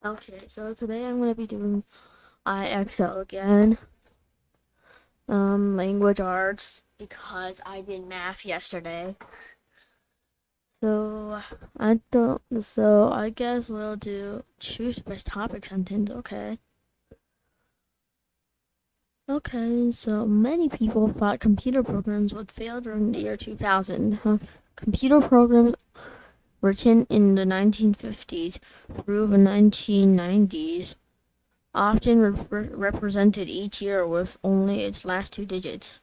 Okay, so today I'm going to be doing IXL again, language arts, because I did math yesterday. So I guess we'll do choose the best topic sentence, okay? Okay, so many people thought computer programs would fail during the year 2000. Computer programs written in the 1950s through the 1990s often represented each year with only its last two digits.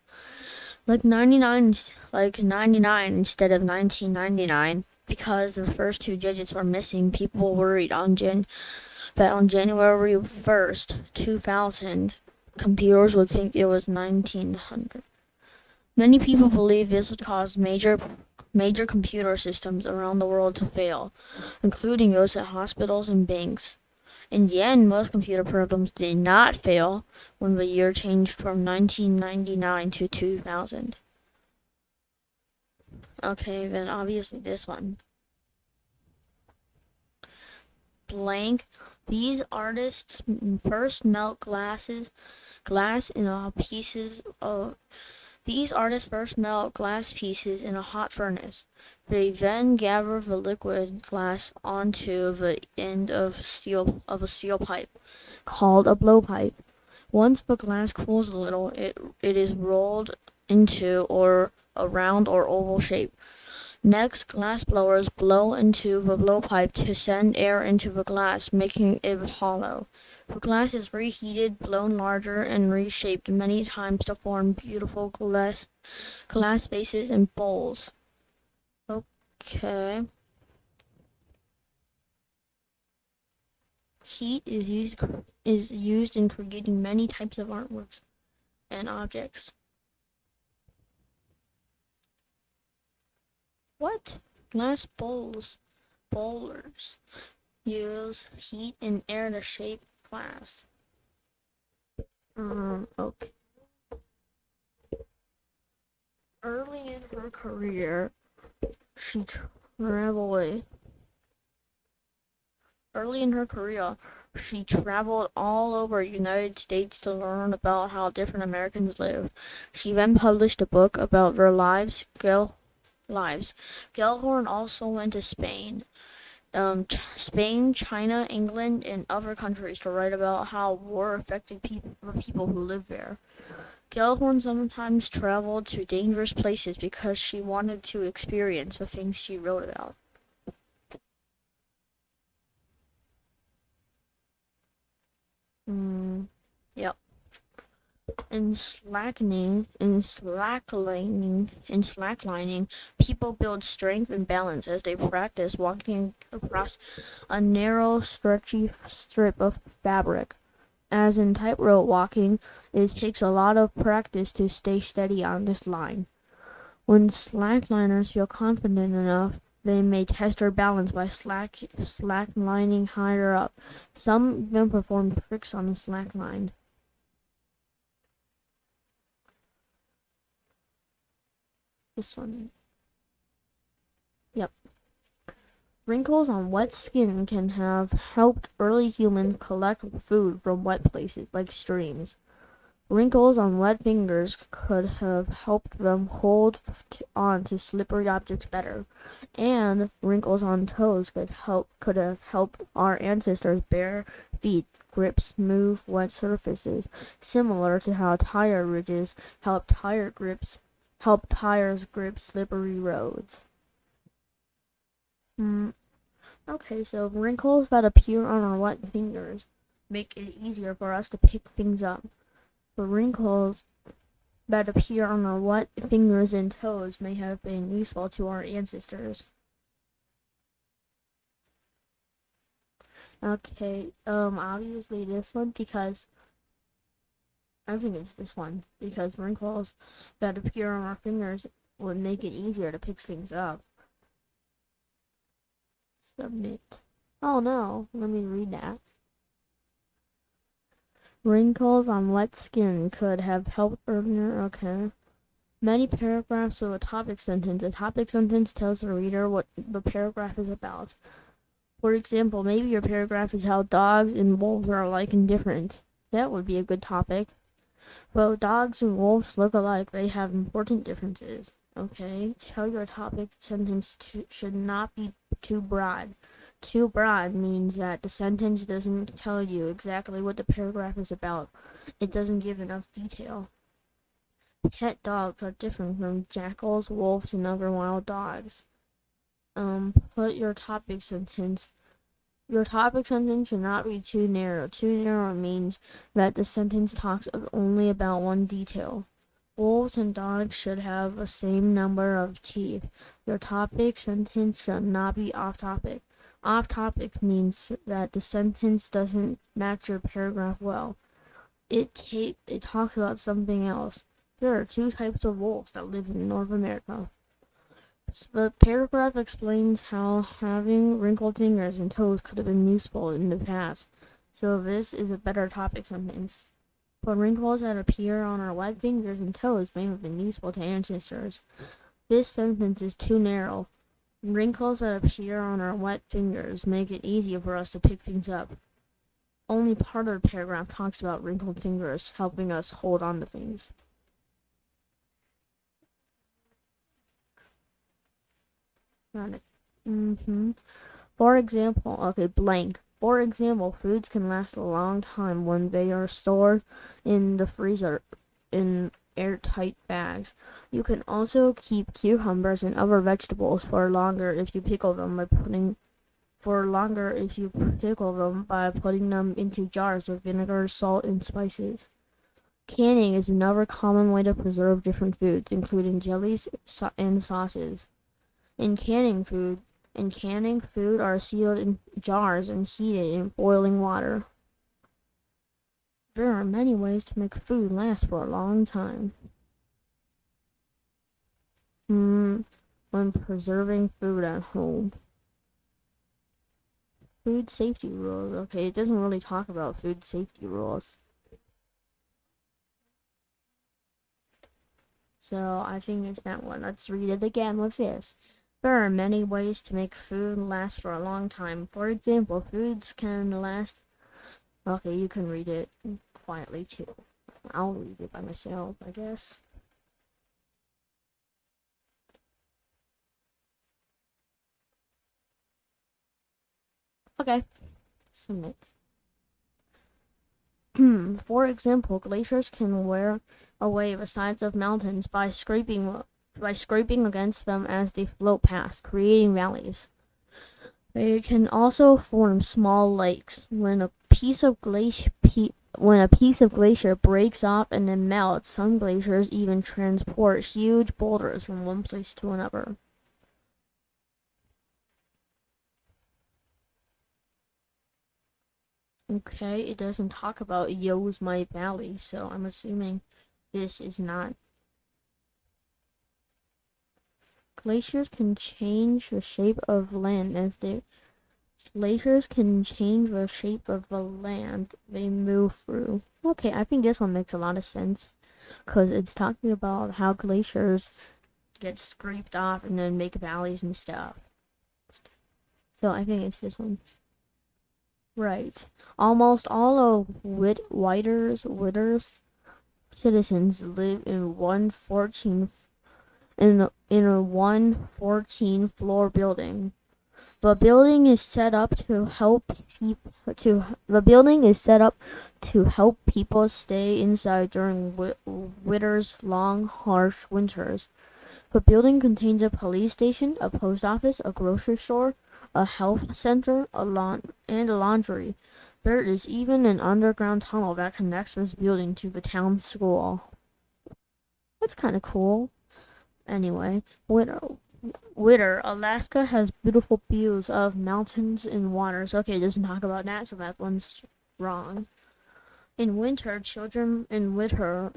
Like 99 instead of 1999. Because the first two digits were missing, people worried that on January 1st, 2000, computers would think it was 1900. Many people believe this would cause major computer systems around the world to fail, including those at hospitals and banks. In the end, most computer programs did not fail when the year changed from 1999 to 2000. Okay, then obviously this one. Blank. These artists first melt glass in a pieces of These artists first melt glass pieces in a hot furnace. They then gather the liquid glass onto the end of a steel pipe, called a blowpipe. Once the glass cools a little, it is rolled into or a round or oval shape. Next, glass blowers blow into the blowpipe to send air into the glass, making it hollow. The glass is reheated, blown larger, and reshaped many times to form beautiful glass vases and bowls. Okay. Heat is used in creating many types of artworks and objects. What? Glass bowlers use heat and air to shape glass. Okay. Early in her career, she traveled. Early in her career, she traveled all over the United States to learn about how different Americans live. She then published a book about their lives. Gellhorn also went to Spain, China, England, and other countries to write about how war affected the people who live there. Gellhorn sometimes traveled to dangerous places because she wanted to experience the things she wrote about. Yep. In slacklining, people build strength and balance as they practice walking across a narrow, stretchy strip of fabric. As in tightrope walking, it takes a lot of practice to stay steady on this line. When slackliners feel confident enough, they may test their balance by slacklining higher up. Some even perform tricks on the slackline. This one. Yep. Wrinkles on wet skin can have helped early humans collect food from wet places like streams. Wrinkles on wet fingers could have helped them hold on to slippery objects better, and wrinkles on toes could have helped our ancestors' bare feet grip smooth, wet surfaces, similar to how tire ridges help tires grip slippery roads. Hmm. Okay, so wrinkles that appear on our wet fingers make it easier for us to pick things up. The wrinkles that appear on our wet fingers and toes may have been useful to our ancestors. Okay, obviously this one because I think it's this one because wrinkles that appear on our fingers would make it easier to pick things up. Submit. Oh no, let me read that. Wrinkles on wet skin could have helped earlier. Okay. Many paragraphs of a topic sentence. A topic sentence tells the reader what the paragraph is about. For example, maybe your paragraph is how dogs and wolves are alike and different. That would be a good topic. Well, dogs and wolves look alike. They have important differences. Okay, tell your topic sentence should not be too broad. Too broad means that the sentence doesn't tell you exactly what the paragraph is about. It doesn't give enough detail. Pet dogs are different from jackals, wolves, and other wild dogs. Put your topic sentence. Your topic sentence should not be too narrow. Too narrow means that the sentence talks only about one detail. Wolves and dogs should have the same number of teeth. Your topic sentence should not be off topic. Off topic means that the sentence doesn't match your paragraph well. It talks about something else. There are two types of wolves that live in North America. The paragraph explains how having wrinkled fingers and toes could have been useful in the past, so this is a better topic sentence. But wrinkles that appear on our wet fingers and toes may have been useful to ancestors. This sentence is too narrow. Wrinkles that appear on our wet fingers make it easier for us to pick things up. Only part of the paragraph talks about wrinkled fingers helping us hold on to things. Got it. For example, blank. For example, foods can last a long time when they are stored in the freezer in airtight bags. You can also keep cucumbers and other vegetables for longer if you pickle them by putting them into jars with vinegar, salt, and spices. Canning is another common way to preserve different foods, including jellies and sauces. In canning food are sealed in jars and heated in boiling water. There are many ways to make food last for a long time. When preserving food at home. Food safety rules. Okay, it doesn't really talk about food safety rules. So I think it's that one. Let's read it again with this. There are many ways to make food last for a long time. For example, foods can last... Okay, you can read it quietly too. I'll read it by myself, I guess. Okay, submit. For example, glaciers can wear away the sides of mountains by scraping against them as they float past, creating valleys. They can also form small lakes. When a piece of glacier breaks off and then melts, some glaciers even transport huge boulders from one place to another. Okay, it doesn't talk about Yosemite Valley, so I'm assuming this is not. Glaciers can change the shape of land Glaciers can change the shape of the land they move through. Okay, I think this one makes a lot of sense, because it's talking about how glaciers get scraped off and then make valleys and stuff. So I think it's this one. Right. Almost all of Whitter's citizens live in one 14 floor building. The building is set up to help people stay inside during winter's long, harsh winters. The building contains a police station, a post office, a grocery store, a health center, and a laundry. There is even an underground tunnel that connects this building to the town school. That's kind of cool. Anyway, Whittier, Alaska has beautiful views of mountains and waters. Okay, it doesn't talk about that, so that one's wrong. In winter, children in Whittier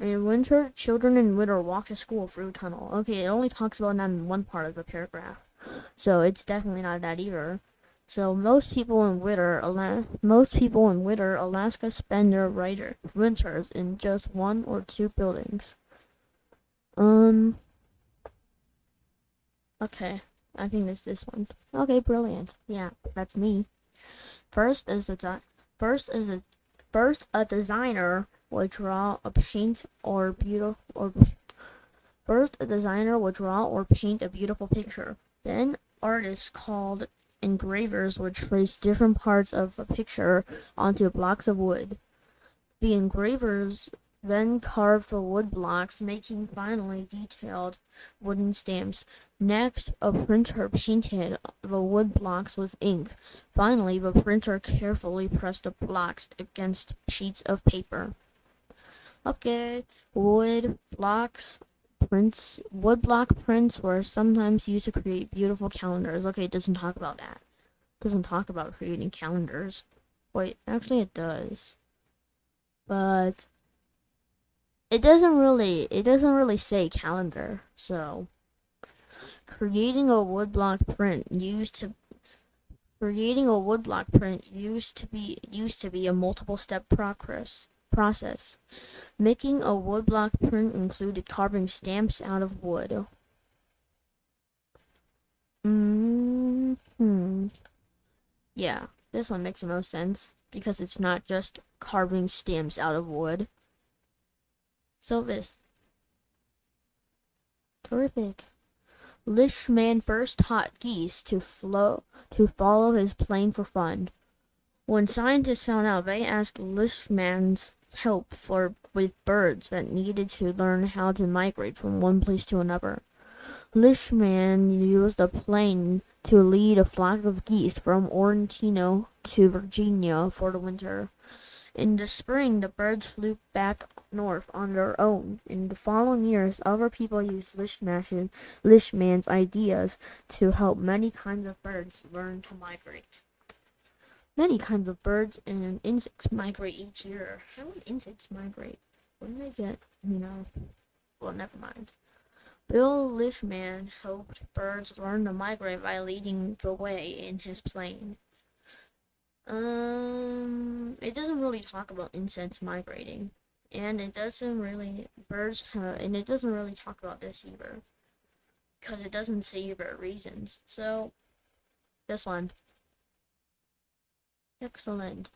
walk to school through tunnel. Okay, it only talks about that in one part of the paragraph, so it's definitely not that either. So most people in Whittier, Alaska spend their winters in just one or two buildings. Okay, I think it's this one. Okay, brilliant. Yeah, that's me. First is a first is a first a designer would draw a paint or beautiful or first a designer would draw or paint a beautiful picture. Then artists called engravers would trace different parts of a picture onto blocks of wood. The engravers then carved the wood blocks, making finely detailed wooden stamps. Next, a printer painted the wood blocks with ink. Finally, the printer carefully pressed the blocks against sheets of paper. Okay, wood block prints were sometimes used to create beautiful calendars. Okay, it doesn't talk about that. It doesn't talk about creating calendars. Wait, actually it does. But it doesn't really say calendar. So creating a woodblock print used to creating a woodblock print used to be a multiple step process. Making a woodblock print included carving stamps out of wood. Yeah, this one makes the most sense because it's not just carving stamps out of wood. So this terrific. Lishman first taught geese to follow his plane for fun. When scientists found out, they asked Lishman's help with birds that needed to learn how to migrate from one place to another. Lishman used a plane to lead a flock of geese from Orantino to Virginia for the winter. In the spring, the birds flew back north on their own. In the following years, other people used Lishman's ideas to help many kinds of birds learn to migrate. Many kinds of birds and insects migrate each year. How would insects migrate? Wouldn't they get, well, never mind. Bill Lishman helped birds learn to migrate by leading the way in his plane. It doesn't really talk about insects migrating, and it doesn't really talk about this either, because it doesn't say their reasons. So, this one, excellent.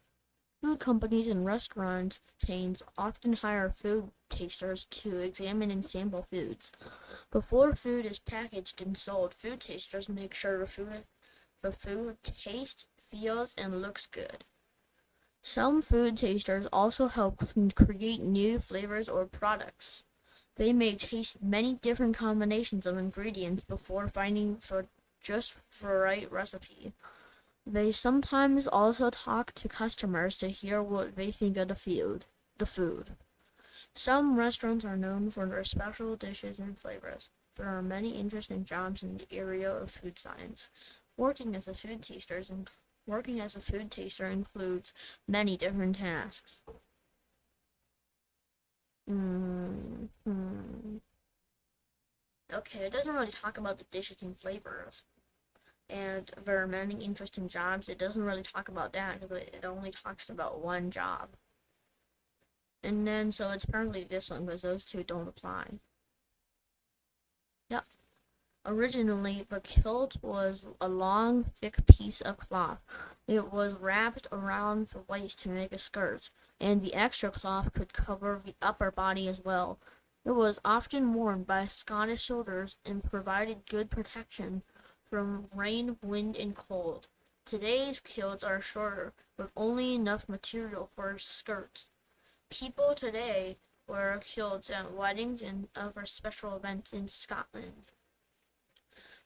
Food companies and restaurant chains often hire food tasters to examine and sample foods. Before food is packaged and sold, food tasters make sure the food tastes, feels, and looks good. Some food tasters also help create new flavors or products. They may taste many different combinations of ingredients before finding just the right recipe. They sometimes also talk to customers to hear what they think of the food. Some restaurants are known for their special dishes and flavors. There are many interesting jobs in the area of food science. Working as a food taster includes many different tasks. Okay, it doesn't really talk about the dishes and flavors. And there are many interesting jobs. It doesn't really talk about that, but it only talks about one job. And then, so it's probably this one, because those two don't apply. Yep. Originally, the kilt was a long, thick piece of cloth. It was wrapped around the waist to make a skirt, and the extra cloth could cover the upper body as well. It was often worn by Scottish soldiers and provided good protection from rain, wind, and cold. Today's kilts are shorter, with only enough material for a skirt. People today wear kilts at weddings and other special events in Scotland.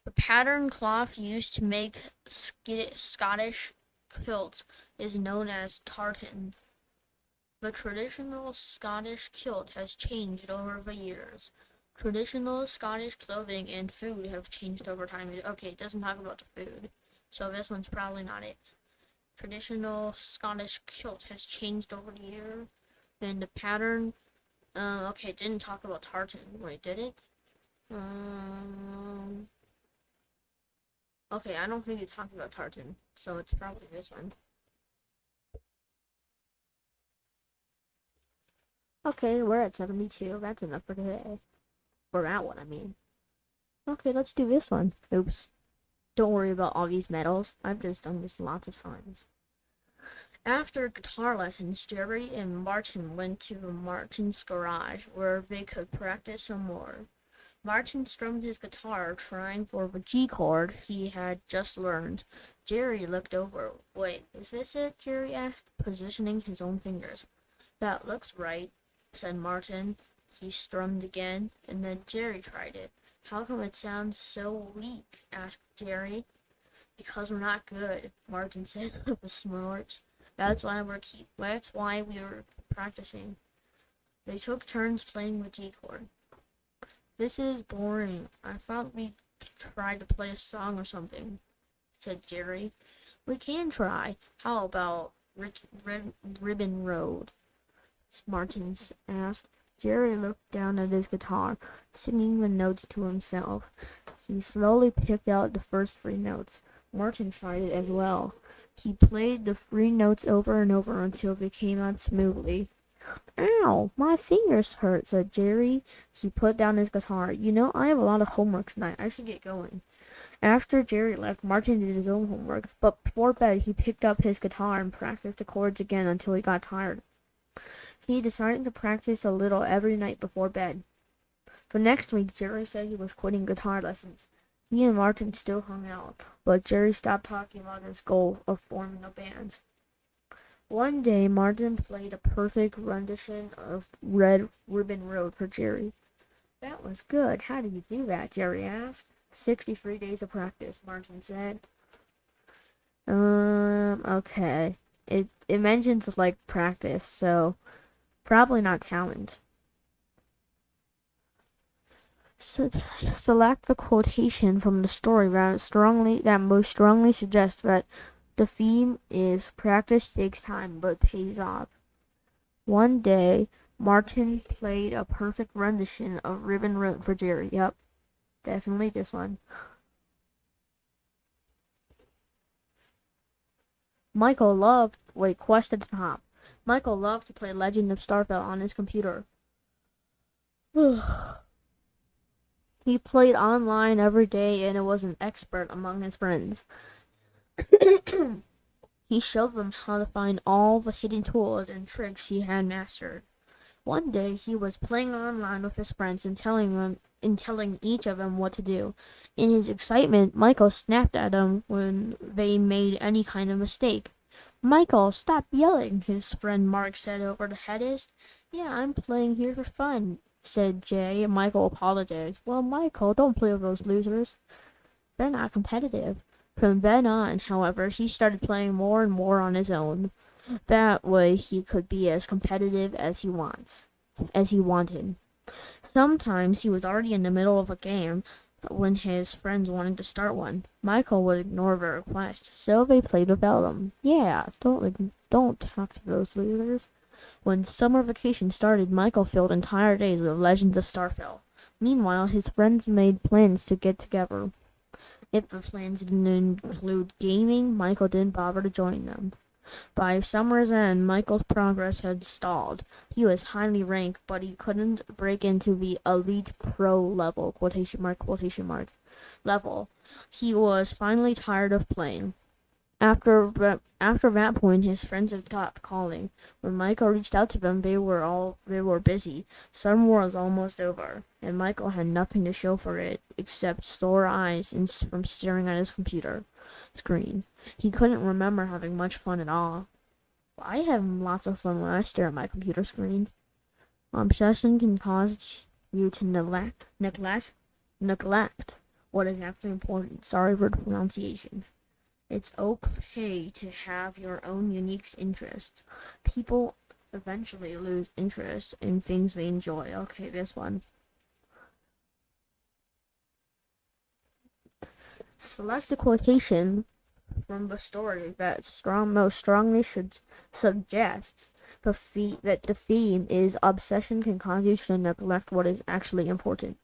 The pattern cloth used to make Scottish kilts is known as tartan. The traditional Scottish kilt has changed over the years. Traditional Scottish clothing and food have changed over time. Okay, it doesn't talk about the food, so this one's probably not it. Traditional Scottish kilt has changed over the year, and the pattern, okay, it didn't talk about tartan. Wait, did it? Okay, I don't think it talked about tartan, so it's probably this one. Okay, we're at 72. That's enough for today. For that one, I mean. Okay, let's do this one. Oops. Don't worry about all these medals. I've just done this lots of times. After guitar lessons, Jerry and Martin went to Martin's garage where they could practice some more. Martin strummed his guitar, trying for the G chord he had just learned. Jerry looked over. Wait, is this it? Jerry asked, positioning his own fingers. That looks right, said Martin. He strummed again, and then Jerry tried it. How come it sounds so weak? Asked Jerry. Because we're not good, Martin said with a smirch. That's why we were practicing. They took turns playing the G chord. This is boring. I thought we'd try to play a song or something, said Jerry. We can try. How about Ribbon Road? Martin asked. Jerry looked down at his guitar, singing the notes to himself. He slowly picked out the first three notes. Martin tried it as well. He played the three notes over and over until they came out smoothly. Ow, my fingers hurt, said Jerry. He put down his guitar. You know, I have a lot of homework tonight. I should get going. After Jerry left, Martin did his own homework, but before bed he picked up his guitar and practiced the chords again until he got tired. He decided to practice a little every night before bed. For next week, Jerry said he was quitting guitar lessons. He and Martin still hung out, but Jerry stopped talking about his goal of forming a band. One day, Martin played a perfect rendition of Red Ribbon Road for Jerry. That was good. How did you do that? Jerry asked. 63 days of practice, Martin said. Okay. It mentions like practice, so probably not talent. Select the quotation from the story that most strongly suggests that the theme is practice takes time but pays off. One day, Martin played a perfect rendition of Ribbon Road for Jerry. Yep, definitely this one. Quest at the top. Michael loved to play Legend of Starfell on his computer. He played online every day and was an expert among his friends. He showed them how to find all the hidden tools and tricks he had mastered. One day he was playing online with his friends and telling each of them what to do. In his excitement, Michael snapped at them when they made any kind of mistake. Michael, stop yelling, his friend Mark said over the headist. Yeah, I'm playing here for fun, said Jay. Michael apologized. Well, Michael, don't play with those losers. They're not competitive. From then on, however, he started playing more and more on his own. That way he could be as competitive as he wanted. Sometimes he was already in the middle of a game when his friends wanted to start one. Michael would ignore their request, so they played without him. Yeah, don't talk to those losers. When summer vacation started, Michael filled entire days with Legends of Starfell. Meanwhile, his friends made plans to get together. If the plans didn't include gaming, Michael didn't bother to join them. By summer's end, Michael's progress had stalled. He was highly ranked, but he couldn't break into the elite pro level, quotation mark, level. He was finally tired of playing. After that point, his friends had stopped calling. When Michael reached out to them, they were busy. Summer was almost over, and Michael had nothing to show for it except sore eyes from staring at his computer screen. He couldn't remember having much fun at all. I have lots of fun when I stare at my computer screen. Obsession can cause you to neglect what is actually important. Sorry for the pronunciation. It's okay to have your own unique interests. People eventually lose interest in things they enjoy. Okay, this one. Select the quotation from the story that most strongly should suggest that the theme is obsession can cause you to neglect what is actually important.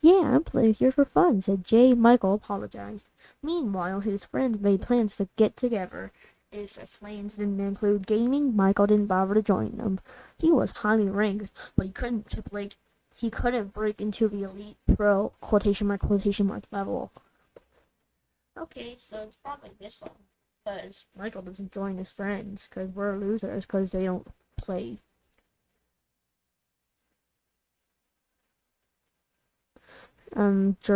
Yeah, I'm playing here for fun, said Jay. Michael apologized. Meanwhile, his friends made plans to get together. If the plans didn't include gaming, Michael didn't bother to join them. He was highly ranked, but he couldn't break into the elite pro quotation mark level. Okay, so it's probably this one. Because Michael doesn't join his friends, because we're losers, because they don't play. Jeremy.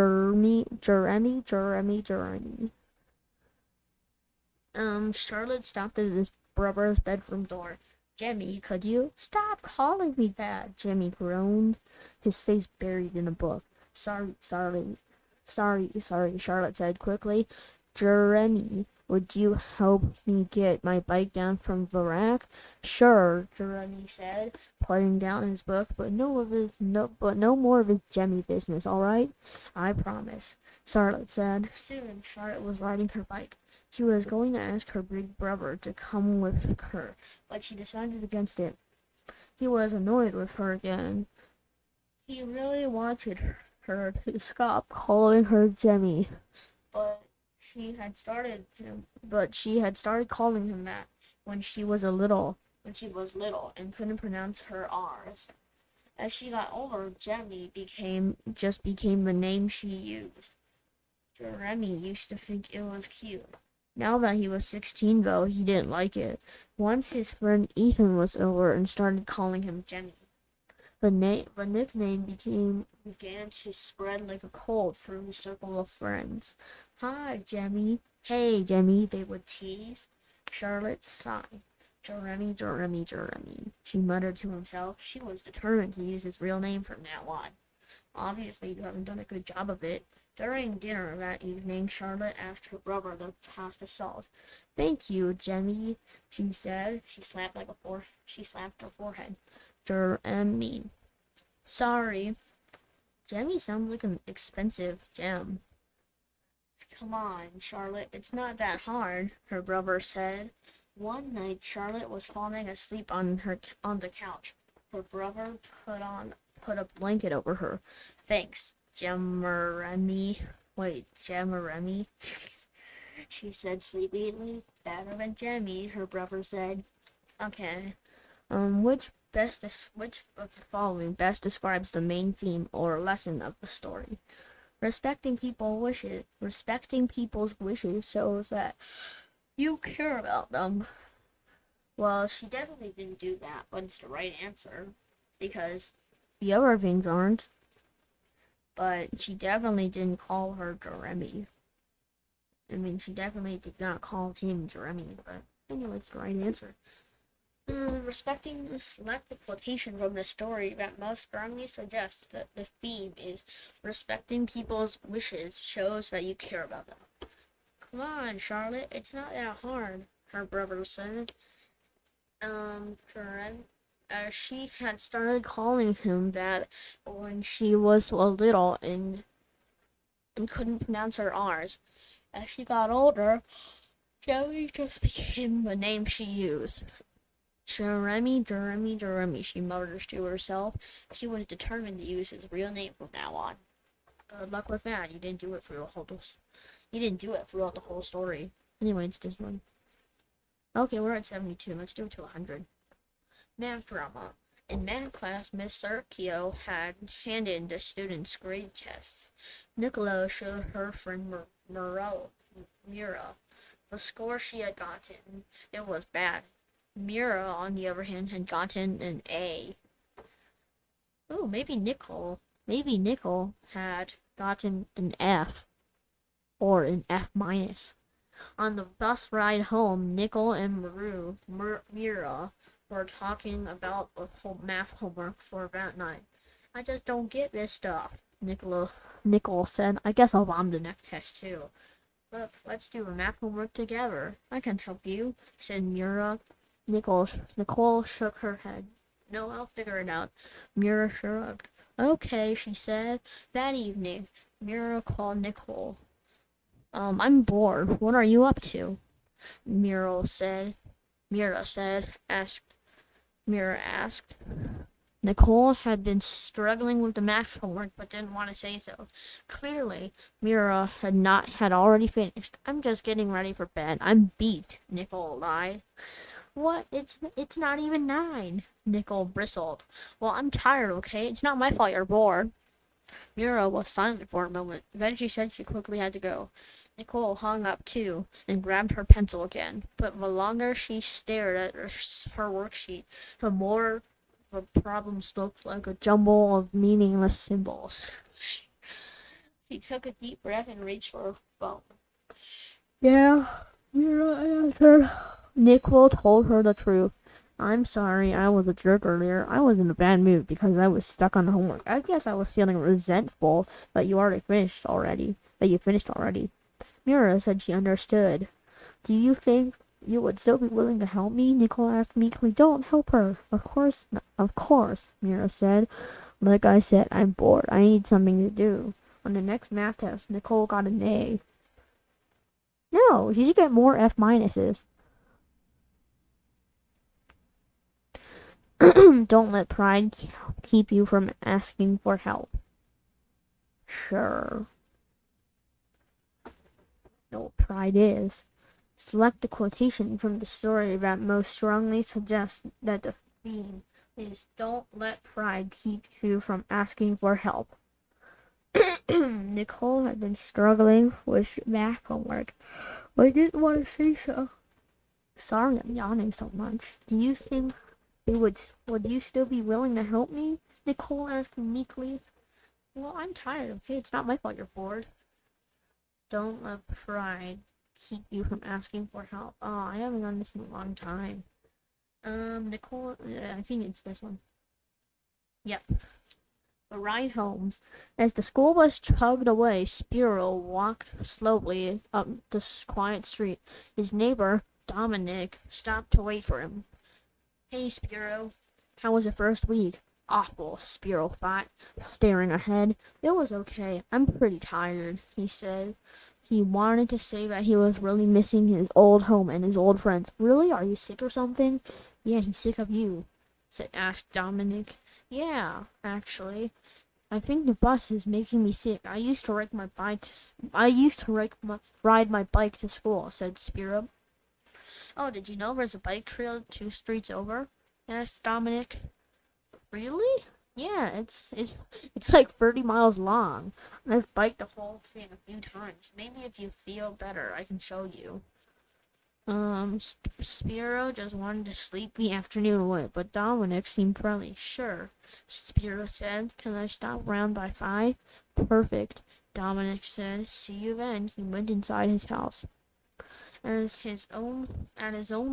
Charlotte stopped at his brother's bedroom door. Jimmy, could you stop calling me that? Jimmy groaned, his face buried in a book. Sorry, Charlotte said quickly. Jeremy, would you help me get my bike down from the rack? Sure, Jeremy said, putting down his book, but no more of his Jemmy business, all right? I promise, Charlotte said. Soon, Charlotte was riding her bike. She was going to ask her big brother to come with her, but she decided against it. He was annoyed with her again. He really wanted her to stop calling her Jemmy, but she had started calling him that when she was little and couldn't pronounce her R's. As she got older, Jemmy became the name she used. Jeremy used to think it was cute. Now that he was 16, though, he didn't like it. Once his friend Ethan was over and started calling him Jemmy. The nickname began to spread like a cold through the circle of friends. Hi, Jemmy. Hey, Jemmy, they would tease. Charlotte sighed. Jeremy, she muttered to herself. She was determined to use his real name from now on. Obviously, you haven't done a good job of it. During dinner that evening, Charlotte asked her brother to pass the salt. Thank you, Jemmy, she said. She slapped her forehead. Jeremy. Sorry. Jemmy sounds like an expensive gem. Come on, Charlotte, it's not that hard, her brother said. One night, Charlotte was falling asleep on the couch. Her brother put a blanket over her. Thanks, Jeremy. Wait, Jeremy? She said sleepily. Better than Jemmy, her brother said. Okay. Which of the following best describes the main theme or lesson of the story? Respecting people's wishes shows that you care about them. Well, she definitely didn't do that, but it's the right answer because the other things aren't. But she definitely didn't call her Jeremy. I mean, she definitely did not call him Jeremy, but anyway, it's the right answer. Respecting the selected quotation from the story that most strongly suggests that the theme is respecting people's wishes shows that you care about them. Come on, Charlotte, it's not that hard, her brother said. She had started calling him that when she was little and couldn't pronounce her R's. As she got older, Joey just became the name she used. Jeremy, she mutters to herself. She was determined to use his real name from now on. Good luck with that. You didn't do it throughout the whole story. Anyway, it's this one. Okay, we're at 72. Let's do it to 100. Math drama. In math class, Miss Sergio had handed the students grade tests. Nicola showed her friend Mira the score she had gotten. It was bad. Mira, on the other hand, had gotten an A. Oh, maybe Nicole had gotten an F or an F minus. On the bus ride home, Nicole and Mira were talking about the whole math homework for that night. I just don't get this stuff, Nicole said. I guess I'll bomb the next test too. Look, let's do the math homework together. I can help you, said Mira. Nicole shook her head. No, I'll figure it out. Mira shrugged. Okay, she said. That evening, Mira called Nicole. I'm bored. What are you up to? Mira said. Mira asked. Nicole had been struggling with the math homework but didn't want to say so. Clearly, Mira had already finished. I'm just getting ready for bed. I'm beat, Nicole lied. What? It's not even 9, Nicole bristled. Well, I'm tired, okay? It's not my fault you're bored. Mira was silent for a moment. Then she said she quickly had to go. Nicole hung up too and grabbed her pencil again, but the longer she stared at her worksheet, the more the problems looked like a jumble of meaningless symbols. She took a deep breath and reached for her phone. Yeah, Mira answered. Nicole told her the truth. I'm sorry, I was a jerk earlier. I was in a bad mood because I was stuck on the homework. I guess I was feeling resentful that you finished already. Mira said she understood. Do you think you would still be willing to help me? Nicole asked meekly. Don't help her. Of course, Mira said. Like I said, I'm bored. I need something to do. On the next math test, Nicole got an A. No, she should get more F minuses. Don't let pride keep you from asking for help. Sure. Know what pride is. Select the quotation from the story that most strongly suggests that the theme is don't let pride keep you from asking for help. Nicole had been struggling with math homework. I didn't want to say so. Sorry I'm yawning so much. Do you think would you still be willing to help me? Nicole asked meekly. Well, I'm tired, okay? It's not my fault you're bored. Don't let pride keep you from asking for help. Oh, I haven't done this in a long time. Nicole, I think it's this one. Yep. The ride home. As the school bus chugged away, Spiro walked slowly up the quiet street. His neighbor, Dominic, stopped to wait for him. Hey, Spiro. How was your first week? Awful, Spiro thought, staring ahead. It was okay. I'm pretty tired, he said. He wanted to say that he was really missing his old home and his old friends. Really? Are you sick or something? Yeah, he's sick of you, asked Dominic. Yeah, actually. I think the bus is making me sick. I used to ride my bike to school, said Spiro. Oh, did you know there's a bike trail 2 streets over? Asked Dominic. Really? Yeah, it's like 30 miles long. I've biked the whole thing a few times. Maybe if you feel better, I can show you. Spiro just wanted to sleep the afternoon away, but Dominic seemed friendly. Sure, Spiro said. Can I stop round by 5? Perfect, Dominic said. See you then. He went inside his house. At his own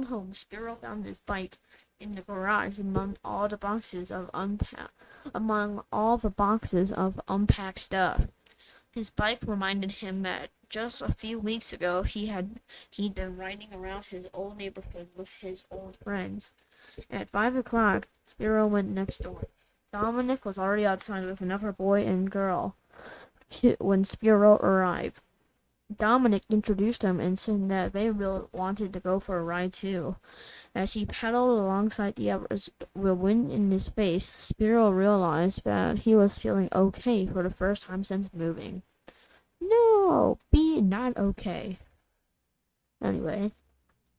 home, Spiro found his bike in the garage among all the boxes of unpacked stuff. His bike reminded him that just a few weeks ago he'd been riding around his old neighborhood with his old friends. At 5 o'clock, Spiro went next door. Dominic was already outside with another boy and girl when Spiro arrived. Dominic introduced him and said that they really wanted to go for a ride too. As he pedaled alongside the others, with wind in his face, Spiro realized that he was feeling okay for the first time since moving. No, be not okay. Anyway,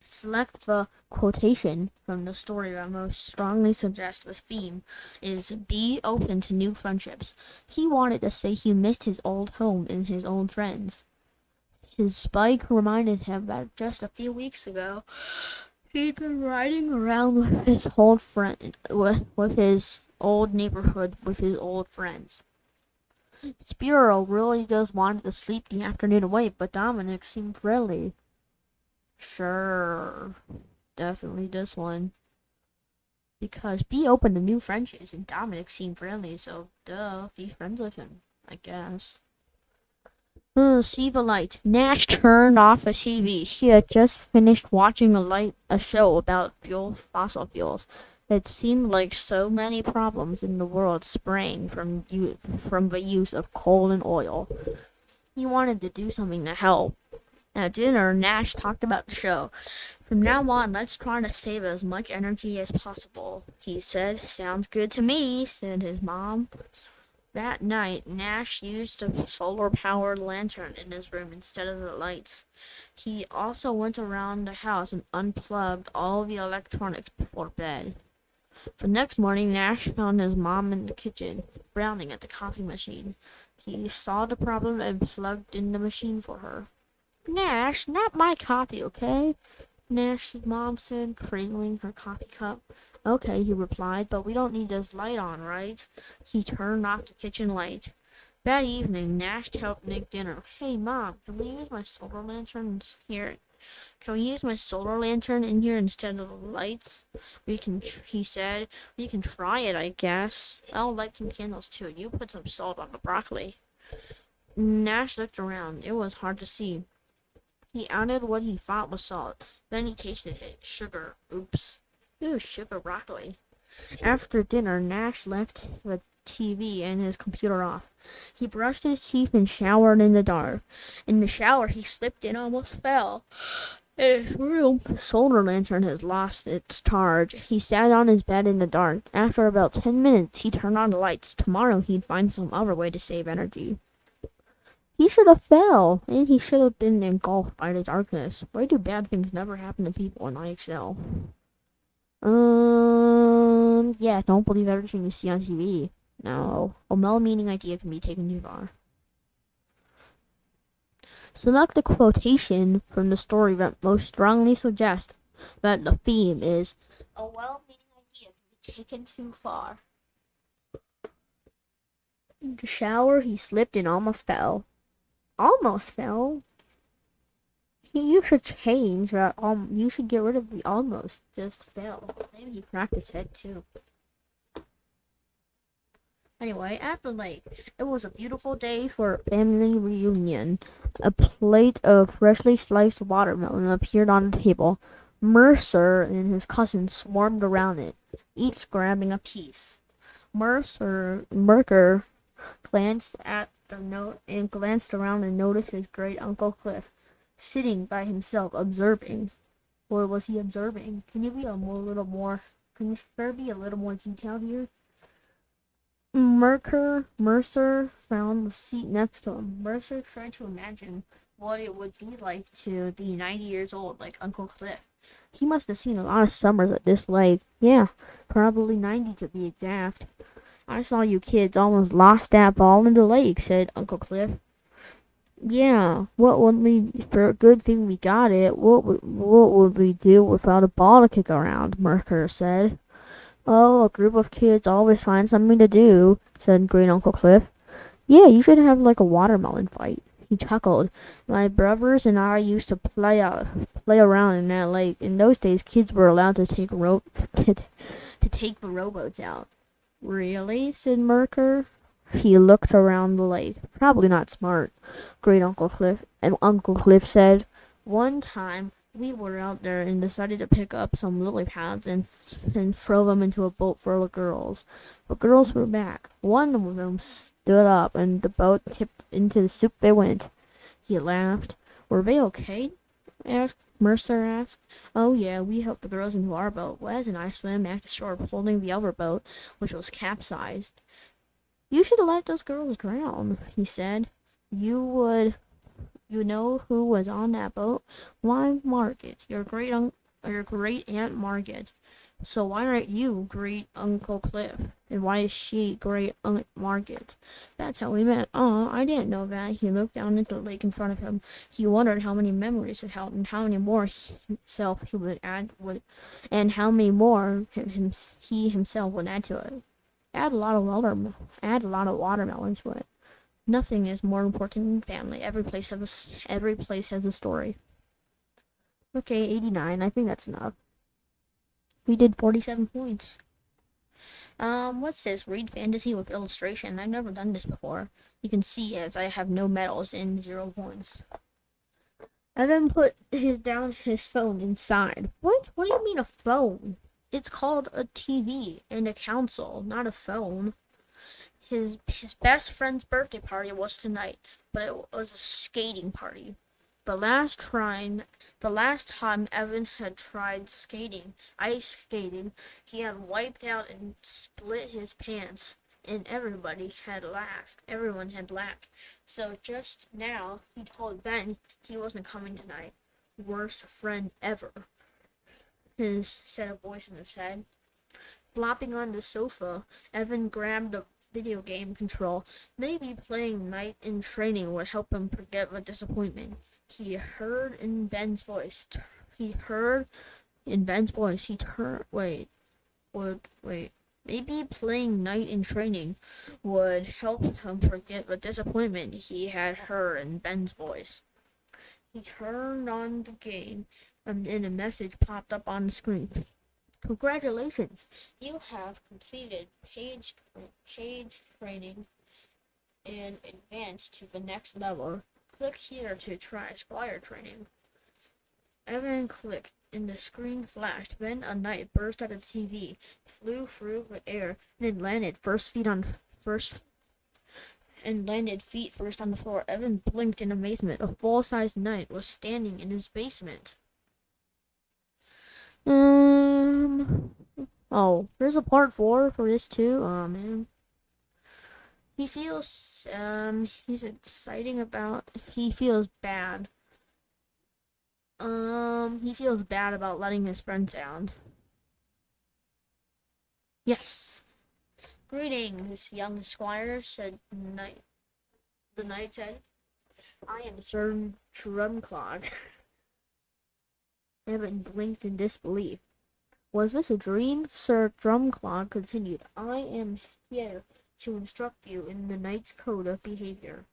select the quotation from the story that most strongly suggests the theme is be open to new friendships. He wanted to say he missed his old home and his old friends. His bike reminded him that just a few weeks ago, he'd been riding around with his old friend, with his old neighborhood, with his old friends. Spiro really just wanted to sleep the afternoon away, but Dominic seemed friendly. Sure, definitely this one. Because be open to new friendships, and Dominic seemed friendly, so duh, be friends with him, I guess. See the light. Nash turned off the TV. She had just finished watching a show about fossil fuels. It seemed like so many problems in the world sprang from the use of coal and oil. He wanted to do something to help. At dinner, Nash talked about the show. From now on, let's try to save as much energy as possible, he said. Sounds good to me, said his mom. That night, Nash used a solar-powered lantern in his room instead of the lights. He also went around the house and unplugged all the electronics before bed. The next morning, Nash found his mom in the kitchen, frowning at the coffee machine. He saw the problem and plugged in the machine for her. Nash, not my coffee, okay? Nash's mom said, cradling her coffee cup. Okay, he replied, but we don't need this light on, right? He turned off the kitchen light. That evening, Nash helped make dinner. Hey, Mom, can we use my solar lantern here? Can we use my solar lantern in here instead of the lights? He said. We can try it, I guess. I'll light some candles too. You put some salt on the broccoli. Nash looked around. It was hard to see. He added what he thought was salt. Then he tasted it. Sugar. Oops. Ooh, sugar broccoli. After dinner, Nash left the TV and his computer off. He brushed his teeth and showered in the dark. In the shower, he slipped and almost fell. In his room, the solar lantern had lost its charge. He sat on his bed in the dark. After about 10 minutes, he turned on the lights. Tomorrow, he'd find some other way to save energy. He should have fell, and he should have been engulfed by the darkness. Why do bad things never happen to people in IXL? Yeah, don't believe everything you see on TV. No, a well-meaning idea can be taken too far. Select a quotation from the story that most strongly suggests that the theme is a well-meaning idea can be taken too far. In the shower, he slipped and almost fell. Almost fell? You should change that. You should get rid of the almost. Just fell. Maybe he cracked his head too. Anyway, at the lake, it was a beautiful day for a family reunion. A plate of freshly sliced watermelon appeared on the table. Mercer and his cousin swarmed around it, each grabbing a piece. Mercer glanced at the note and glanced around and noticed his great Uncle Cliff sitting by himself, observing. Or was he observing? Can there be a little more detail here? Mercer found the seat next to him. Mercer tried to imagine what it would be like to be 90 years old like Uncle Cliff. He must have seen a lot of summers at this lake. Yeah, probably 90 to be exact. I saw you kids almost lost that ball in the lake, said Uncle Cliff. Yeah, for a good thing we got it. What would we do without a ball to kick around? Mercer said. Oh, a group of kids always find something to do, said Great Uncle Cliff. Yeah, you should have like a watermelon fight. He chuckled. My brothers and I used to play around in that lake. In those days, kids were allowed to take the rowboats out. Really? Said Mercer. He looked around the lake. Probably not smart, Great Uncle Cliff. And Uncle Cliff said, one time we were out there and decided to pick up some lily pads and throw them into a boat full of girls. The girls were back. One of them stood up and the boat tipped into the soup they went. He laughed. Were they okay? Mercer asked. Oh yeah, we helped the girls into our boat. Wes and I swam back to shore holding the other boat, which was capsized. You should have let those girls drown, he said. You know who was on that boat? Why, Margaret, your great aunt Margaret. So why aren't you Great Uncle Cliff? And why is she Great Aunt Margaret? That's how we met. I didn't know that. He looked down into the lake in front of him. He wondered how many memories it held and how many more himself he would add and how many more he himself would add to it. Add a lot of watermelon to it. Nothing is more important than family. Every place has a story. Okay, 89. I think that's enough. We did 47 points. What's this? Read fantasy with illustration. I've never done this before. You can see as I have no medals and 0 points. Evan put down his phone inside. What? What do you mean a phone? It's called a TV and a console, not a phone. His best friend's birthday party was tonight, but it was a skating party. The last time Evan had tried ice skating, he had wiped out and split his pants, and everyone had laughed. So just now, he told Ben he wasn't coming tonight. Worst friend ever, said a voice in his head. Flopping on the sofa, Evan grabbed a video game control. Maybe playing Night in Training would help him forget the disappointment. He heard in Ben's voice. He heard in Ben's voice. He turned. Wait. Maybe playing knight in training would help him forget the disappointment he had heard in Ben's voice. He turned on the game, and a message popped up on the screen. Congratulations! You have completed page training and advanced to the next level. Click here to try squire training. Evan clicked, and the screen flashed. Then a knight burst out of the TV, flew through the air, and landed feet first on the floor. Evan blinked in amazement. A full-sized knight was standing in his basement. Oh, there's a part 4 for this too. Oh man. He feels he's exciting about he feels bad. He feels bad about letting his friends down. Yes. Greetings, young squire, said knight. The knight said, I am Sir Drumclog. Evan blinked in disbelief. Was this a dream? Sir Drumclog continued. I am here to instruct you in the knight's code of behavior.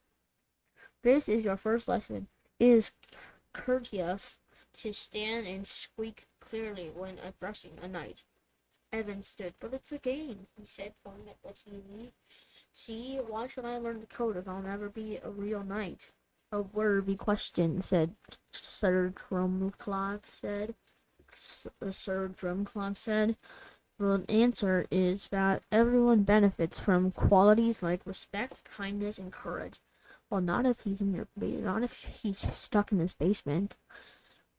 This is your first lesson. It is courteous to stand and squeak clearly when addressing a knight. Evan stood. But it's a game, he said, pointing at the TV. See, why should I learn the code if I'll never be a real knight? A worthy question, said Sir Drumclog said. The answer is that everyone benefits from qualities like respect, kindness, and courage. Well, not if he's stuck in his basement.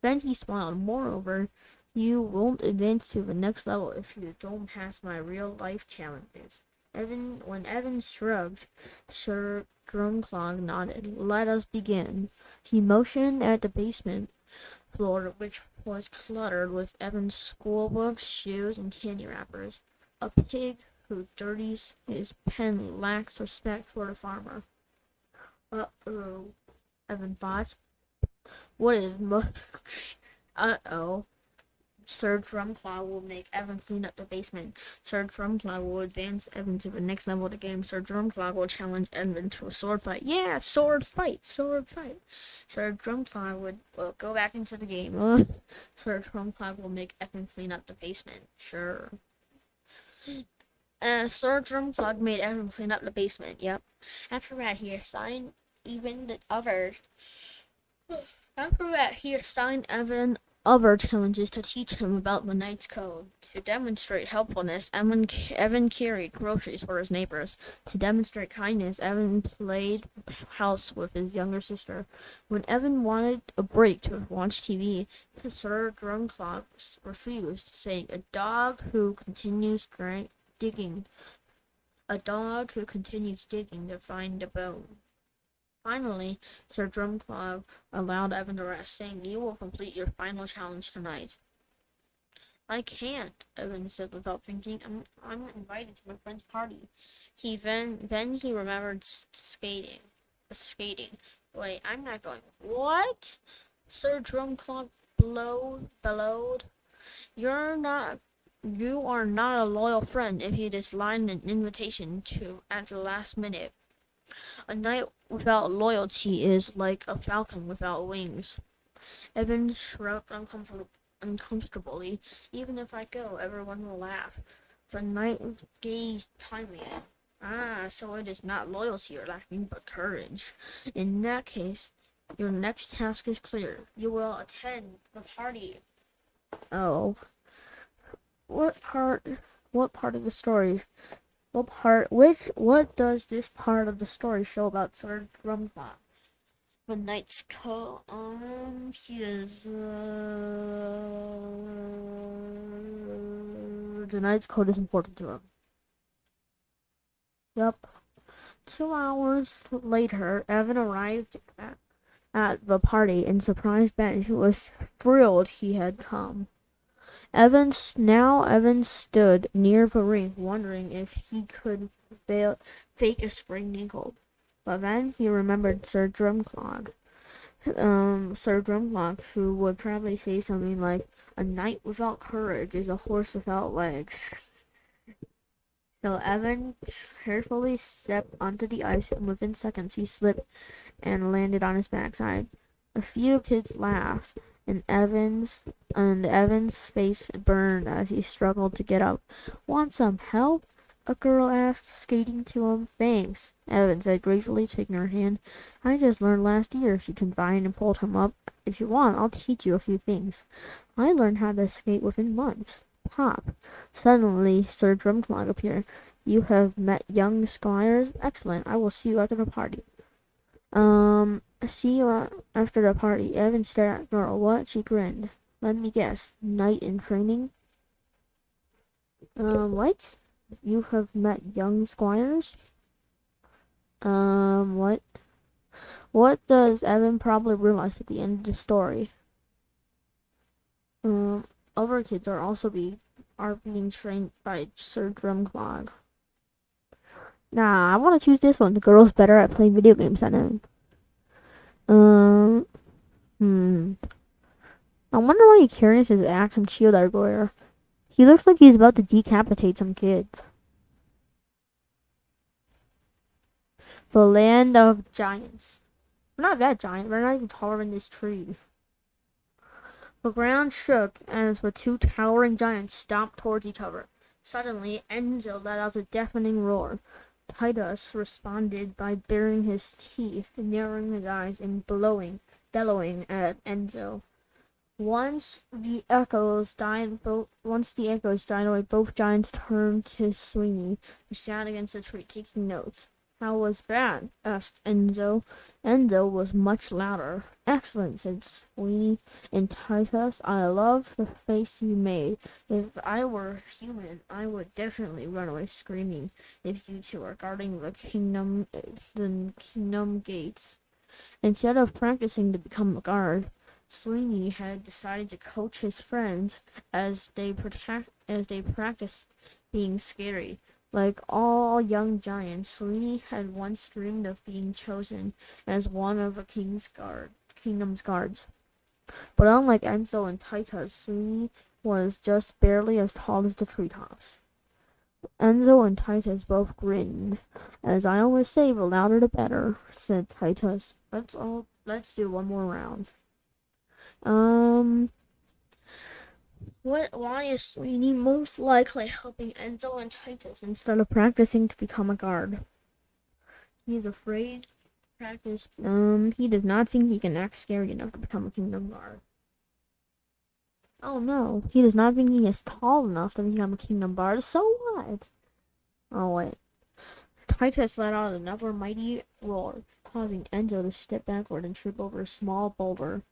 Then he smiled. Moreover, you won't advance to the next level if you don't pass my real-life challenges. When Evan shrugged, Sir Drumclog nodded. Let us begin. He motioned at the basement floor, which was cluttered with Evan's schoolbooks, shoes, and candy wrappers. A pig who dirties his pen lacks respect for the farmer. Uh-oh, Evan thought. What is Uh-oh. Sir Drumclaw will make Evan clean up the basement. Sir Drumclaw will advance Evan to the next level of the game. Sir Drumclaw will challenge Evan to a sword fight. Yeah, sword fight. Sir Drumclaw would go back into the game. Sir Drumclaw will make Evan clean up the basement. Sure. Sir Drumclaw made Evan clean up the basement. Yep. After that, he assigned Evan other challenges to teach him about the knight's code. To demonstrate helpfulness, Evan carried groceries for his neighbors. To demonstrate kindness, Evan played house with his younger sister. When Evan wanted a break to watch TV, Sir Drumclaw refused, saying, A dog who continues digging to find a bone. Finally, Sir Drumclaw allowed Evan to rest, saying, You will complete your final challenge tonight. I can't, Evan said without thinking. I'm invited to my friend's party. Then he remembered skating. Wait, I'm not going. What? Sir Drumclaw bellowed. You are not a loyal friend if you decline an invitation at the last minute. A knight without loyalty is like a falcon without wings. Evan shrugged uncomfortably. Even if I go, everyone will laugh. The knight gazed kindly at him. So it is not loyalty you're lacking, but courage. In that case, your next task is clear. You will attend the party. Oh. What part of the story? What does this part of the story show about Sir Drumclaw? The knight's code, the knight's code is important to him. Yep. 2 hours later, Evan arrived at the party and surprised Ben, who was thrilled he had come. Evan stood near the ring, wondering if he could fake a sprained ankle. But then he remembered Sir Drumclog, Sir Drumlock, who would probably say something like, "A knight without courage is a horse without legs." So Evan carefully stepped onto the ice, and within seconds he slipped and landed on his backside. A few kids laughed, and Evan's face burned as he struggled to get up. "Want some help?" a girl asked, skating to him. "Thanks," Evan said gratefully, taking her hand. "I just learned last year," she confided and pulled him up. "If you want, I'll teach you a few things. I learned how to skate within months." Pop! Suddenly Sir Drumclog appeared. "You have met young squires? Excellent. I will see you after the party." See you after the party." Evan stared at the girl. "What?" She grinned. "Let me guess. Knight in training?" What? "You have met young squires?" What? What does Evan probably realize at the end of the story? Um, Other kids are being trained by Sir Drumclog. Nah, I want to choose this one. The girl's better at playing video games than him. Um, hmm. I wonder why he carries his axe and shield everywhere. He looks like he's about to decapitate some kids. The land of giants. We're not that giant. We're not even taller than this tree. The ground shook as the two towering giants stomped towards each other. Suddenly, Enzo let out a deafening roar. Titus responded by baring his teeth, narrowing his eyes, and bellowing at Enzo. Once the echoes died away, both giants turned to Sweeney, who sat against a tree taking notes. "How was that?" asked Enzo. Enzo was much louder. "Excellent," said Sweeney. "And Titus, I love the face you made. If I were human, I would definitely run away screaming if you two are guarding the kingdom gates." Instead of practicing to become a guard, Sweeney had decided to coach his friends as they practiced being scary. Like all young giants, Sweeney had once dreamed of being chosen as one of a kingdom's guards. But unlike Enzo and Titus, Sweeney was just barely as tall as the treetops. Enzo and Titus both grinned. "As I always say, the louder the better," said Titus. Let's do one more round." Um, Why is Sweeney most likely helping Enzo and Titus instead of practicing to become a guard? He is afraid to practice. He does not think he can act scary enough to become a kingdom guard. Oh no, he does not think he is tall enough to become a kingdom guard. So what? Oh wait. Titus let out another mighty roar, causing Enzo to step backward and trip over a small boulder.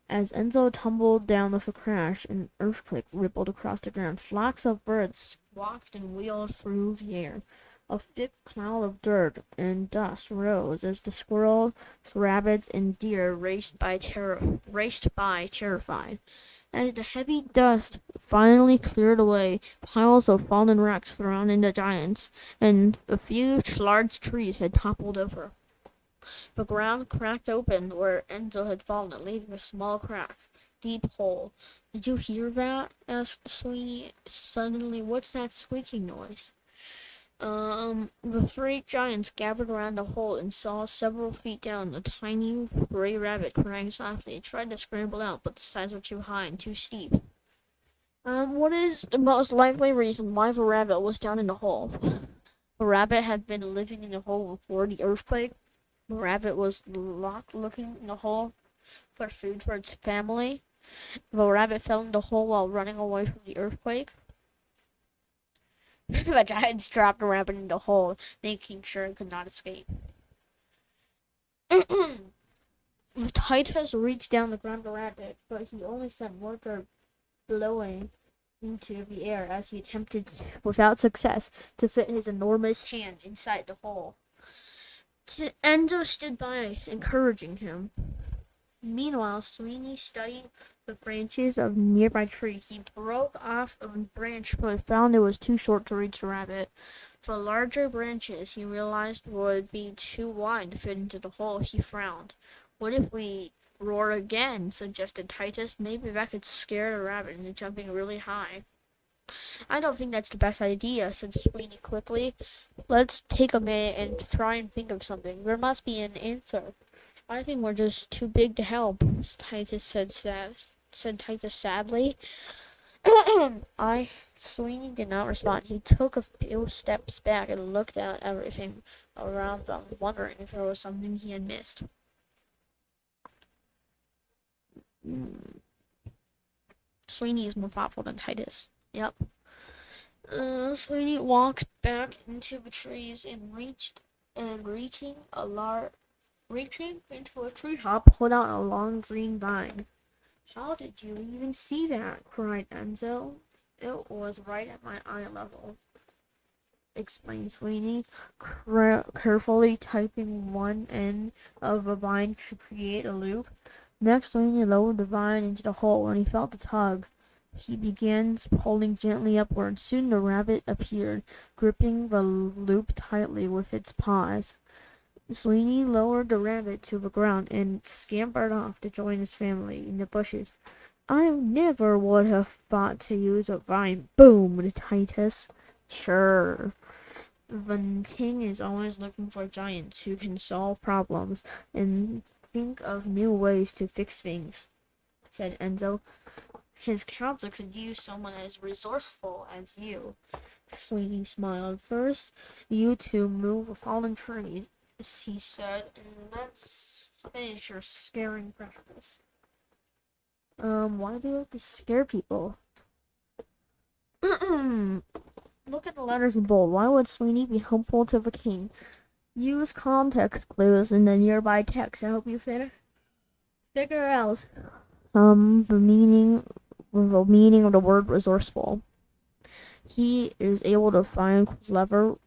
As Enzo tumbled down with a crash, an earthquake rippled across the ground. Flocks of birds squawked and wheeled through the air. A thick cloud of dirt and dust rose as the squirrels, rabbits, and deer raced by terrified. As the heavy dust finally cleared away, piles of fallen rocks surrounded the giants, and a few large trees had toppled over. The ground cracked open where Enzo had fallen, leaving a small deep hole. "Did you hear that?" asked Sweeney suddenly. "What's that squeaking noise?" The three giants gathered around the hole and saw several feet down a tiny gray rabbit crying softly. It tried to scramble out, but the sides were too high and too steep. What is the most likely reason why the rabbit was down in the hole?" The rabbit had been living in the hole before the earthquake. The rabbit was locked looking in the hole for food for its family. The rabbit fell in the hole while running away from the earthquake. The giants dropped the rabbit in the hole, making sure it could not escape. Titus reached down to grab the rabbit, but he only sent more dirt blowing into the air as he attempted, without success, to fit his enormous hand inside the hole. Enzo stood by, encouraging him. Meanwhile, Sweeney studied the branches of a nearby tree. He broke off a branch but found it was too short to reach the rabbit. The larger branches, he realized, would be too wide to fit into the hole. He frowned. What if we Roar again, suggested Titus. Maybe that could scare the rabbit into jumping really high. I don't think that's the best idea, said Sweeney quickly. Let's take a minute and try and think of something. There must be an answer. I think we're just too big to help, Titus said Titus sadly. Sweeney did not respond. He took a few steps back and looked at everything around them, wondering if there was something he had missed. Sweeney is more thoughtful than Titus. Yep. Sweeney walked back into the trees and reaching into a treetop, pulled out a long green vine. How did you even see that? Cried Enzo. It was right at my eye level, explained Sweeney, carefully typing one end of a vine to create a loop. Next, Sweeney lowered the vine into the hole and he felt a tug. He began pulling gently upward. Soon the rabbit appeared, gripping the loop tightly with its paws. Sweeney lowered the rabbit to the ground and scampered off to join his family in the bushes. I never would have thought to use a vine, boomed Titus. Sure. The king is always looking for giants who can solve problems and think of new ways to fix things, said Enzo. His council could use someone as resourceful as you. Sweeney smiled. First, you two move the fallen trees, he said, and let's finish your scaring practice. Why do you like to scare people? Look at the letters in bold. Why would Sweeney be helpful to the king? Use context clues in the nearby text to help you figure out the meaning of the word resourceful. He is able to find clever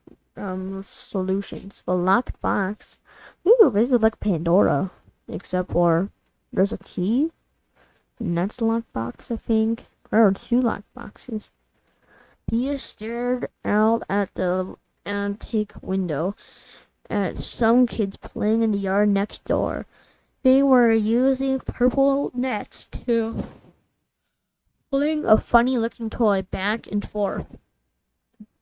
solutions. The locked box. Ooh, this is like Pandora. Except for there's a key. And that's the locked box, I think. There are two locked boxes. Pia stared out at the antique window at some kids playing in the yard next door. They were using purple nets to fling a funny-looking toy back and forth.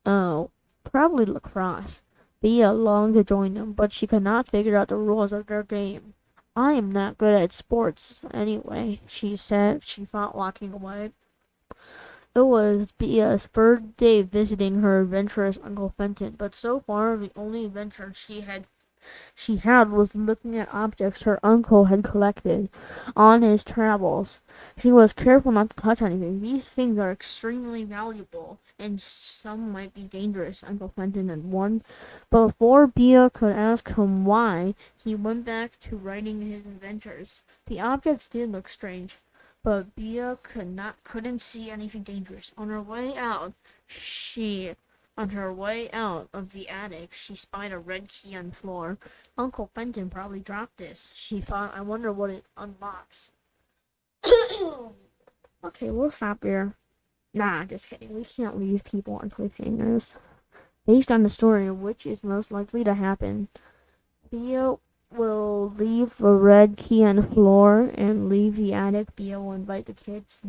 Oh, probably lacrosse. Bea longed to join them, but she could not figure out the rules of their game. I am not good at sports anyway, she said. She thought, walking away. It was Bea's third day visiting her adventurous Uncle Fenton, but so far the only adventure she had was looking at objects her uncle had collected on his travels. She was careful not to touch anything. These things are extremely valuable, and some might be dangerous, Uncle Fenton had warned. But before Bea could ask him why, he went back to writing his adventures. The objects did look strange, but Bea couldn't see anything dangerous. On her way out of the attic, she spied a red key on the floor. Uncle Fenton probably dropped this, she thought. I wonder what it unlocks. Okay, we'll stop here. Nah, just kidding. We can't leave people on cliffhangers. Based on the story, which is most likely to happen? Bea will leave the red key on the floor and leave the attic. Bea will invite the kids.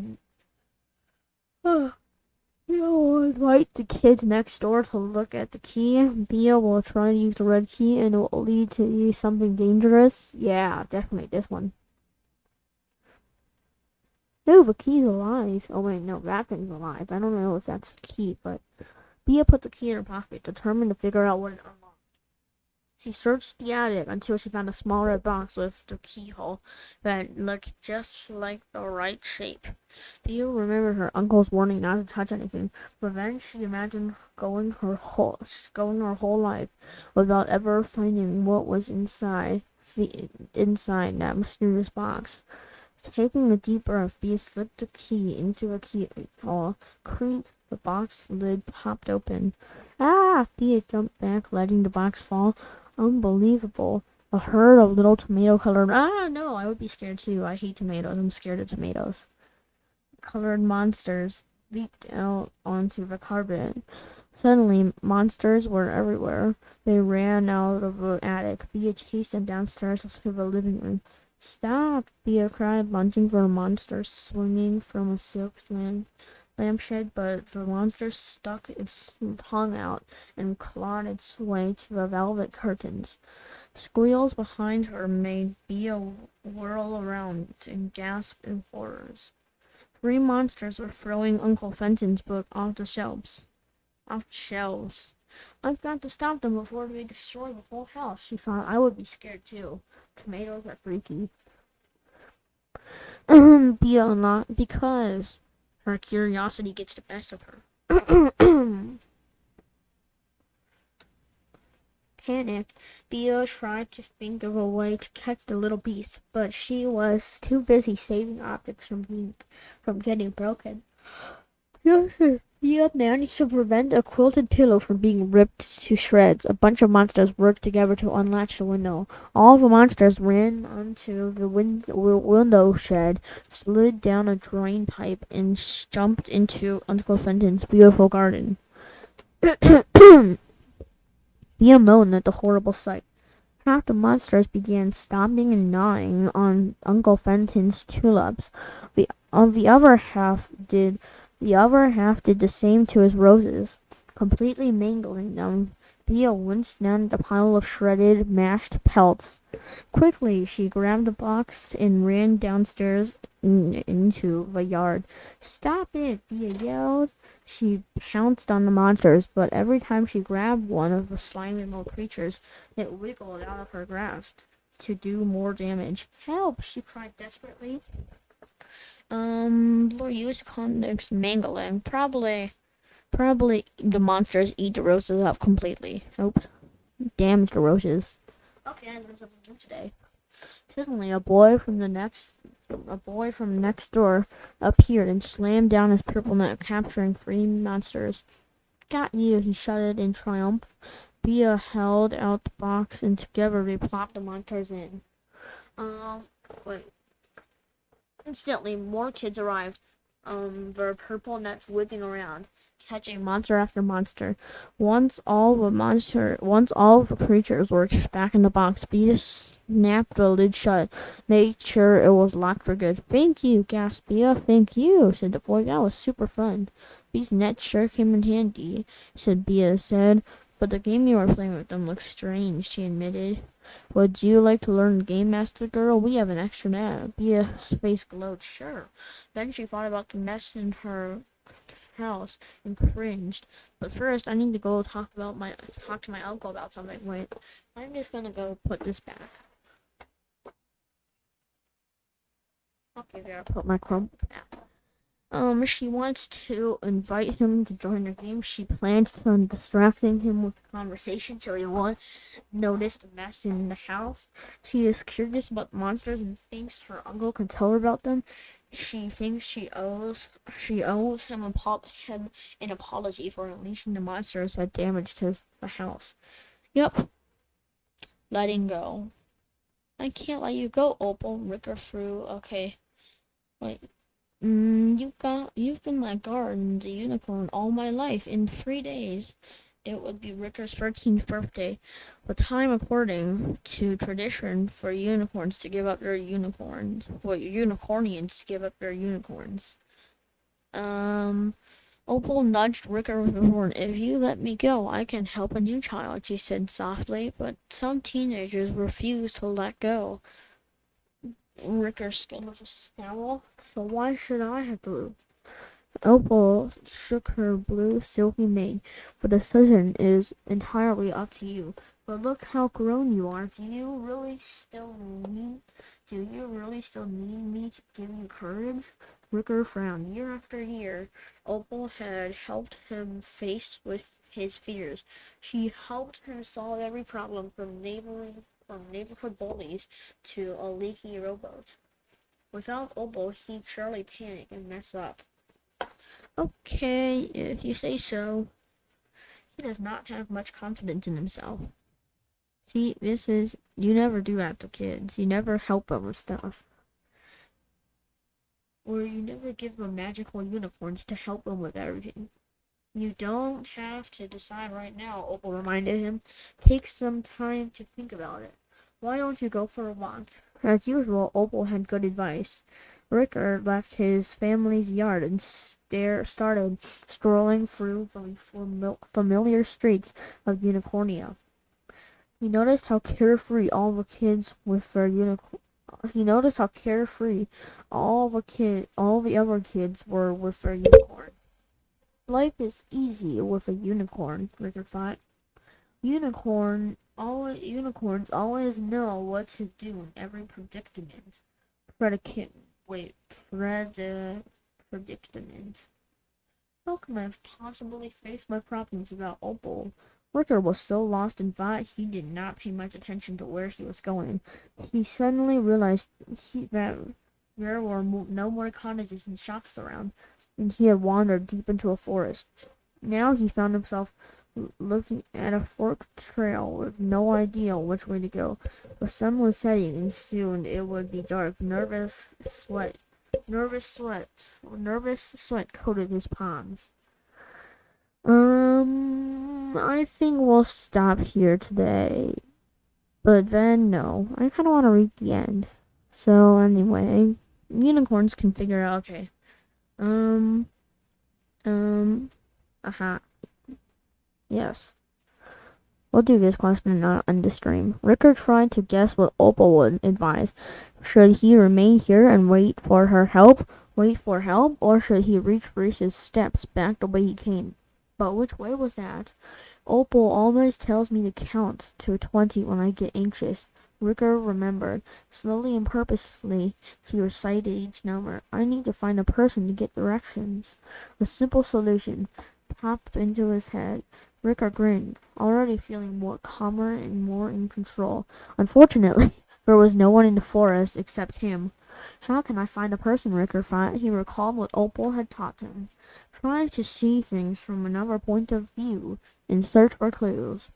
We'll invite the kids next door to look at the key. Bea will try to use the red key and it will lead to something dangerous. Yeah, definitely this one. Ooh, the key's alive. Oh wait, no, that thing's alive. I don't know if that's the key, but Bea put the key in her pocket, determined to figure out what it unlocked. She searched the attic until she found a small red box with the keyhole that looked just like the right shape. Bea remembered her uncle's warning not to touch anything, but then she imagined going her whole life without ever finding what was inside that mysterious box. Taking a deep breath, Bea slipped the key into a keyhole. Creak! The box lid popped open. Ah! Bea jumped back, letting the box fall. Unbelievable. A herd of little tomato-colored... Ah, no, I would be scared too. I hate tomatoes. I'm scared of tomatoes. Colored monsters leaped out onto the carpet. Suddenly, monsters were everywhere. They ran out of the attic. Bea chased them downstairs to the living room. Stop! Thea cried, lunging for a monster swinging from a silk lampshade, but the monster stuck its tongue out and clawed its way to the velvet curtains. Squeals behind her made Bea whirl around and gasp in horrors. Three monsters were throwing Uncle Fenton's book off the shelves. Off the shelves. I've got to stop them before they destroy the whole house, she thought. I would be scared too. Tomatoes are freaky. Bea not because her curiosity gets the best of her. Panicked, Bea tried to think of a way to catch the little beast, but she was too busy saving objects from getting broken. Bea managed to prevent a quilted pillow from being ripped to shreds. A bunch of monsters worked together to unlatch the window. All the monsters ran onto the window shed, slid down a drain pipe, and jumped into Uncle Fenton's beautiful garden. Bea moaned at the horrible sight. Half the monsters began stomping and gnawing on Uncle Fenton's tulips. The other half did the same to his roses, completely mangling them. Bea winced down at the pile of shredded, mashed pelts. Quickly, she grabbed a box and ran downstairs into the yard. Stop it! Bea yelled. She pounced on the monsters, but every time she grabbed one of the slimy little creatures, it wiggled out of her grasp to do more damage. Help! She cried desperately. Lord, use context mangling. Probably the monsters eat the roses up completely. Oops. Damage the roses. Okay, I learned something new today. Suddenly, a boy from next door appeared and slammed down his purple net, capturing three monsters. Got you, he shouted in triumph. Bea held out the box, and together they plopped the monsters in. Wait. Instantly, more kids arrived. Their purple nets whipping around, catching monster after monster. Once all the creatures were back in the box, Bea snapped the lid shut, made sure it was locked for good. Thank you, gasped Bea. Thank you, said the boy. That was super fun. These nets sure came in handy, Bea said. But the game you were playing with them looks strange, she admitted. Would you like to learn Game Master Girl? We have an extra net. Bea's face glowed. Sure. Then she thought about the mess in her house and cringed. But first, I need to go talk to my uncle about something. Wait, I'm just gonna go put this back. Okay, there. I put my Chromebook back. She wants to invite him to join her game. She plans on distracting him with conversation so he won't notice the mess in the house. She is curious about monsters and thinks her uncle can tell her about them. She thinks she owes him an apology for unleashing the monsters that damaged the house. Yep, letting go. I can't let you go, Opal. Ricker threw. Okay, wait. You've been my guard and the unicorn all my life. In 3 days, it would be Ricker's 13th birthday, the time according to tradition for unicorns to give up their unicorns. Well, unicornians to give up their unicorns. Opal nudged Ricker with her horn. If you let me go, I can help a new child, she said softly, but some teenagers refuse to let go. Ricker skinned with a scowl. So why should I have to? Opal shook her blue silky mane. The decision is entirely up to you. But look how grown you are. Do you really still need me to give you courage? Ricker frowned. Year after year, Opal had helped him face with his fears. She helped him solve every problem from neighborhood bullies to a leaky rowboat. Without Opal, he'd surely panic and mess up. Okay, if you say so. He does not have much confidence in himself. See, you never do that to kids. You never help them with stuff. Or you never give them magical unicorns to help them with everything. You don't have to decide right now, Opal reminded him. Take some time to think about it. Why don't you go for a walk? As usual, Opal had good advice. Ricker left his family's yard and started strolling through the familiar streets of Unicornia. He noticed how carefree all the kids with their unicorn. He noticed how carefree all the other kids were with their unicorn. Life is easy with a unicorn, Ricker thought. Unicorns always know what to do in every predicament. Predicate. Wait. Predicament. How can I possibly face my problems without Opal? Ricker was so lost in thought he did not pay much attention to where he was going. He suddenly realized that there were no more cottages and shops around, and he had wandered deep into a forest. Now he found himself looking at a forked trail with no idea which way to go. The sun was setting, and soon it would be dark. Nervous sweat coated his palms. I think we'll stop here today. But then, no. I kind of want to read the end. So, anyway, unicorns can figure out, okay. Aha. Yes. We'll do this question not on the stream. Ricker tried to guess what Opal would advise. Should he remain here and wait for help, or should he retrace his steps back the way he came? But which way was that? Opal always tells me to count to 20 when I get anxious. Ricker remembered. Slowly and purposefully, he recited each number. I need to find a person to get directions. A simple solution popped into his head. Ricker grinned, already feeling more calmer and more in control. Unfortunately, there was no one in the forest except him. How can I find a person, Ricker thought. He recalled what Opal had taught him. Try to see things from another point of view and search for clues.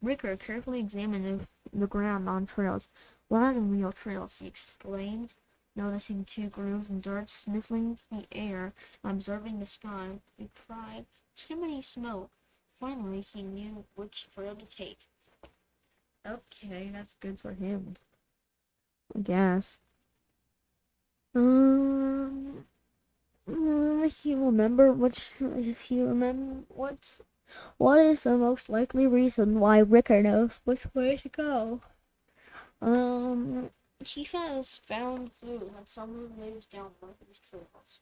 Ricker carefully examined the ground on trails. Wagon wheel trails, he exclaimed, noticing two grooves in dirt, sniffing the air, observing the sky. He cried, "Chimney smoke." Finally, he knew which trail to take. Okay, that's good for him, I guess. If you remember what is the most likely reason why Ricker knows which way to go? He has found clue that someone lives down one of these trails.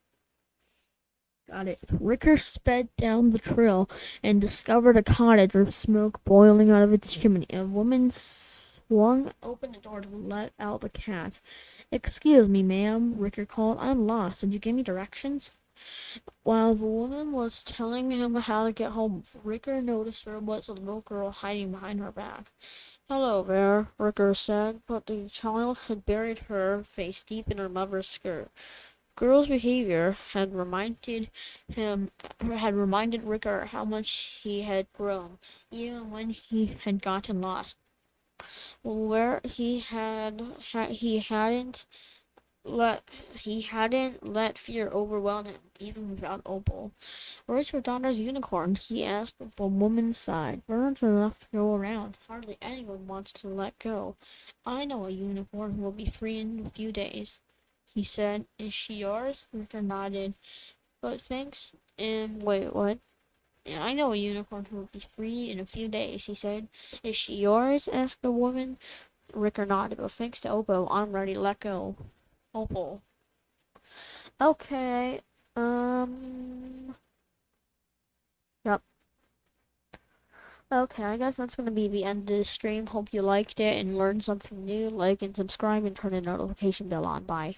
Got it. Ricker sped down the trail and discovered a cottage with smoke boiling out of its chimney. A woman swung open the door to let out the cat. "Excuse me, ma'am," Ricker called. "I'm lost. Did you give me directions?" While the woman was telling him how to get home, Ricker noticed there was a little girl hiding behind her back. "Hello there," Ricker said, but the child had buried her face deep in her mother's skirt. Girl's behavior had reminded Ricker how much he had grown, even when he had gotten lost. Where he hadn't let fear overwhelm him, even without Opal. "Where's your daughter's unicorn?" he asked. The woman sighed. "Birds are enough to go around. Hardly anyone wants to let go. I know a unicorn who will be free in a few days," he said. "Is she yours?" Ricker nodded. "But thanks, and wait, what?" "Yeah, I know a unicorn who will be free in a few days," he said. "Is she yours?" asked the woman. Ricker nodded. "But thanks to Opal, I'm ready to let go." Opal. Okay. Yep. Okay, I guess that's gonna be the end of the stream. Hope you liked it and learned something new. Like and subscribe and turn the notification bell on. Bye.